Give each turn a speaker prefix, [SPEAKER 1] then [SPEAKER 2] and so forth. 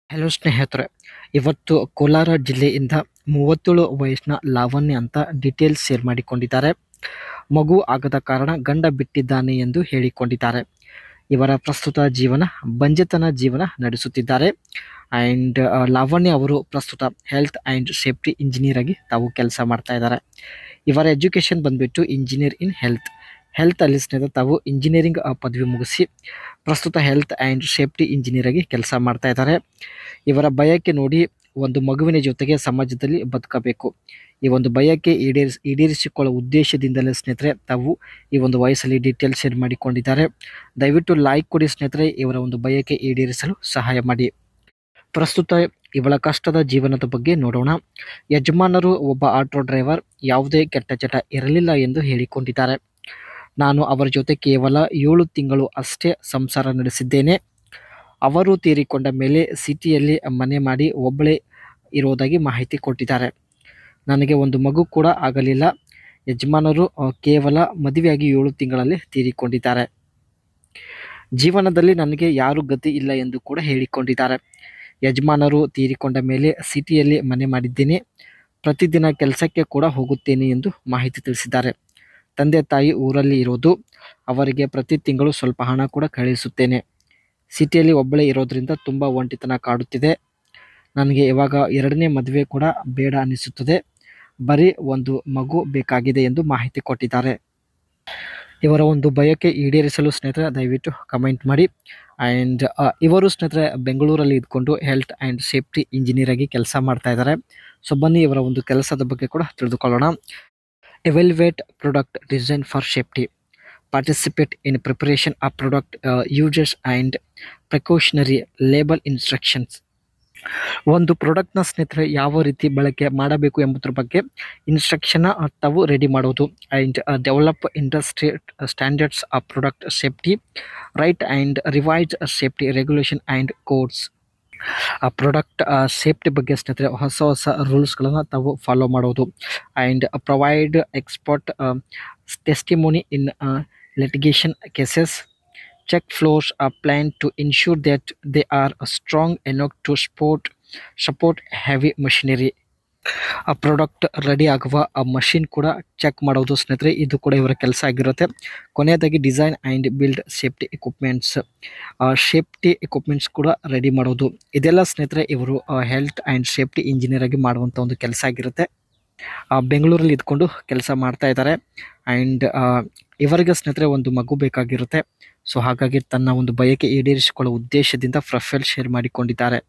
[SPEAKER 1] Hello ಸ್ನೇಹಿತರೆ, ಇವತ್ತು ಕೋಲಾರ ಜಿಲ್ಲೆಯಿಂದ 37 ವಯಸ್ಸಿನ ಲಾವಣ್ಯ ಅಂತ ಡೀಟೇಲ್ಸ್ ಶೇರ್ ಮಾಡಿಕೊಂಡಿದ್ದಾರೆ. ಮಗು ಆಗದ ಕಾರಣ ಗಂಡ ಬಿಟ್ಟಿದ್ದಾನೆ ಎಂದು ಹೇಳಿಕೊಂಡಿದ್ದಾರೆ. ಇವರ ಪ್ರಸ್ತುತ ಜೀವನ ಬಂಜೆತನ ಜೀವನ ನಡೆಸುತ್ತಿದ್ದಾರೆ. ಆ್ಯಂಡ್ ಲಾವಣ್ಯ ಅವರು ಪ್ರಸ್ತುತ ಹೆಲ್ತ್ ಆ್ಯಂಡ್ ಸೇಫ್ಟಿ ಇಂಜಿನಿಯರ್ ಆಗಿ ತಾವು ಕೆಲಸ ಮಾಡ್ತಾ ಇದ್ದಾರೆ. ಇವರ ಎಜುಕೇಷನ್ ಬಂದ್ಬಿಟ್ಟು ಇಂಜಿನಿಯರ್ ಇನ್ ಹೆಲ್ತ್ ಅಲ್ಲಿ ಸ್ನೇಹಿತರೆ ತಾವು ಇಂಜಿನಿಯರಿಂಗ್ ಪದವಿ ಮುಗಿಸಿ ಪ್ರಸ್ತುತ ಹೆಲ್ತ್ ಆ್ಯಂಡ್ ಸೇಫ್ಟಿ ಇಂಜಿನಿಯರ್ ಆಗಿ ಕೆಲಸ ಮಾಡ್ತಾ ಇದ್ದಾರೆ. ಇವರ ಬಯಕೆ ನೋಡಿ, ಒಂದು ಮಗುವಿನ ಜೊತೆಗೆ ಸಮಾಜದಲ್ಲಿ ಬದುಕಬೇಕು. ಈ ಒಂದು ಬಯಕೆ ಈಡೇರಿಸಿಕೊಳ್ಳುವ ಉದ್ದೇಶದಿಂದಲೇ ಸ್ನೇಹಿತರೆ ತಾವು ಈ ಒಂದು ವಯಸ್ಸಲ್ಲಿ ಡೀಟೇಲ್ಸ್ ಶೇರ್ ಮಾಡಿಕೊಂಡಿದ್ದಾರೆ. ದಯವಿಟ್ಟು ಲೈಕ್ ಕೊಡಿ ಸ್ನೇಹಿತರೆ, ಇವರ ಒಂದು ಬಯಕೆ ಈಡೇರಿಸಲು ಸಹಾಯ ಮಾಡಿ. ಪ್ರಸ್ತುತ ಇವಳ ಕಷ್ಟದ ಜೀವನದ ಬಗ್ಗೆ ನೋಡೋಣ. ಯಜಮಾನರು ಒಬ್ಬ ಆಟೋ ಡ್ರೈವರ್. ಯಾವುದೇ ಕೆಟ್ಟ ಚಟ ಇರಲಿಲ್ಲ ಎಂದು ಹೇಳಿಕೊಂಡಿದ್ದಾರೆ. ನಾನು ಅವರ ಜೊತೆ ಕೇವಲ 7 ತಿಂಗಳು ಅಷ್ಟೇ ಸಂಸಾರ ನಡೆಸಿದ್ದೇನೆ. ಅವರು ತೀರಿಕೊಂಡ ಮೇಲೆ ಸಿಟಿಯಲ್ಲಿ ಮನೆ ಮಾಡಿ ಒಬ್ಬಳೇ ಇರೋದಾಗಿ ಮಾಹಿತಿ ಕೊಟ್ಟಿದ್ದಾರೆ. ನನಗೆ ಒಂದು ಮಗು ಕೂಡ ಆಗಲಿಲ್ಲ. ಯಜಮಾನರು ಕೇವಲ ಮದುವೆಯಾಗಿ 7 ತಿಂಗಳಲ್ಲಿ ತೀರಿಕೊಂಡಿದ್ದಾರೆ. ಜೀವನದಲ್ಲಿ ನನಗೆ ಯಾರು ಗತಿ ಇಲ್ಲ ಎಂದು ಕೂಡ ಹೇಳಿಕೊಂಡಿದ್ದಾರೆ. ಯಜಮಾನರು ತೀರಿಕೊಂಡ ಮೇಲೆ ಸಿಟಿಯಲ್ಲಿ ಮನೆ ಮಾಡಿದ್ದೇನೆ. ಪ್ರತಿದಿನ ಕೆಲಸಕ್ಕೆ ಕೂಡ ಹೋಗುತ್ತೇನೆ ಎಂದು ಮಾಹಿತಿ ತಿಳಿಸಿದ್ದಾರೆ. ತಂದೆ ತಾಯಿ ಊರಲ್ಲಿ ಇರೋದು. ಅವರಿಗೆ ಪ್ರತಿ ತಿಂಗಳು ಸ್ವಲ್ಪ ಹಣ ಕೂಡ ಕಳುಹಿಸುತ್ತೇನೆ. ಸಿಟಿಯಲ್ಲಿ ಒಬ್ಬಳೇ ಇರೋದ್ರಿಂದ ತುಂಬ ಒಂಟಿತನ ಕಾಡುತ್ತಿದೆ. ನನಗೆ ಇವಾಗ 2ನೇ ಮದುವೆ ಕೂಡ ಬೇಡ ಅನಿಸುತ್ತದೆ. ಬರೀ ಒಂದು ಮಗು ಬೇಕಾಗಿದೆ ಎಂದು ಮಾಹಿತಿ ಕೊಟ್ಟಿದ್ದಾರೆ. ಇವರ ಒಂದು ಬಯಕೆ ಈಡೇರಿಸಲು ಸ್ನೇಹಿತರೆ ದಯವಿಟ್ಟು ಕಮೆಂಟ್ ಮಾಡಿ. ಆ್ಯಂಡ್ ಇವರು ಸ್ನೇಹಿತರೆ ಬೆಂಗಳೂರಲ್ಲಿ ಇದ್ಕೊಂಡು ಹೆಲ್ತ್ ಆ್ಯಂಡ್ ಸೇಫ್ಟಿ ಇಂಜಿನಿಯರ್ ಆಗಿ ಕೆಲಸ ಮಾಡ್ತಾ ಇದ್ದಾರೆ. ಸೊ ಬನ್ನಿ ಇವರ ಒಂದು ಕೆಲಸದ ಬಗ್ಗೆ ಕೂಡ ತಿಳಿದುಕೊಳ್ಳೋಣ. Evaluate product design for safety, participate in preparation of product users and precautionary label instructions. ಒಂದು ಪ್ರಾಡಕ್ಟ್ನ ಸ್ನೇಹಿತರೆ ಯಾವ ರೀತಿ ಬಳಕೆ ಮಾಡಬೇಕು ಎಂಬುದರ ಬಗ್ಗೆ ಇನ್ಸ್ಟ್ರಕ್ಷನ್ ತಾವು ರೆಡಿ ಮಾಡೋದು. And develop industry standards of product safety, right and revise safety regulation and codes. ಆ ಪ್ರಾಡಕ್ಟ್ ಸೇಫ್ಟಿ ಬಗ್ಗೆ ಸ್ನೇಹಿತರೆ ಹೊಸ ರೂಲ್ಸ್ಗಳನ್ನು ತಾವು ಫಾಲೋ ಮಾಡೋದು. And provide expert testimony in litigation cases. Check floors are planned to ensure that they are strong enough to support heavy machinery. ಆ product ready ಆಗುವ ಆ ಮಷಿನ್ ಕೂಡ ಚೆಕ್ ಮಾಡೋದು ಸ್ನೇಹಿತರೆ, ಇದು ಕೂಡ ಇವರ ಕೆಲಸ ಆಗಿರುತ್ತೆ. ಕೊನೆಯದಾಗಿ design and build safety equipments ಕೂಡ ರೆಡಿ ಮಾಡೋದು. ಇದೆಲ್ಲ ಸ್ನೇಹಿತರೆ ಇವರು ಹೆಲ್ತ್ ಆ್ಯಂಡ್ ಸೇಫ್ಟಿ ಇಂಜಿನಿಯರ್ ಆಗಿ ಮಾಡುವಂಥ ಒಂದು ಕೆಲಸ ಆಗಿರುತ್ತೆ. ಬೆಂಗಳೂರಲ್ಲಿ ಇದ್ಕೊಂಡು ಕೆಲಸ ಮಾಡ್ತಾ ಇದ್ದಾರೆ. ಆ್ಯಂಡ್ ಇವರಿಗೆ ಸ್ನೇಹಿತರೆ ಒಂದು ಮಗು ಬೇಕಾಗಿರುತ್ತೆ. ಸೊ ಹಾಗಾಗಿ ತನ್ನ ಒಂದು ಬಯಕೆ ಈಡೇರಿಸಿಕೊಳ್ಳುವ ಉದ್ದೇಶದಿಂದ ಪ್ರೊಫೈಲ್ ಶೇರ್ ಮಾಡಿಕೊಂಡಿದ್ದಾರೆ.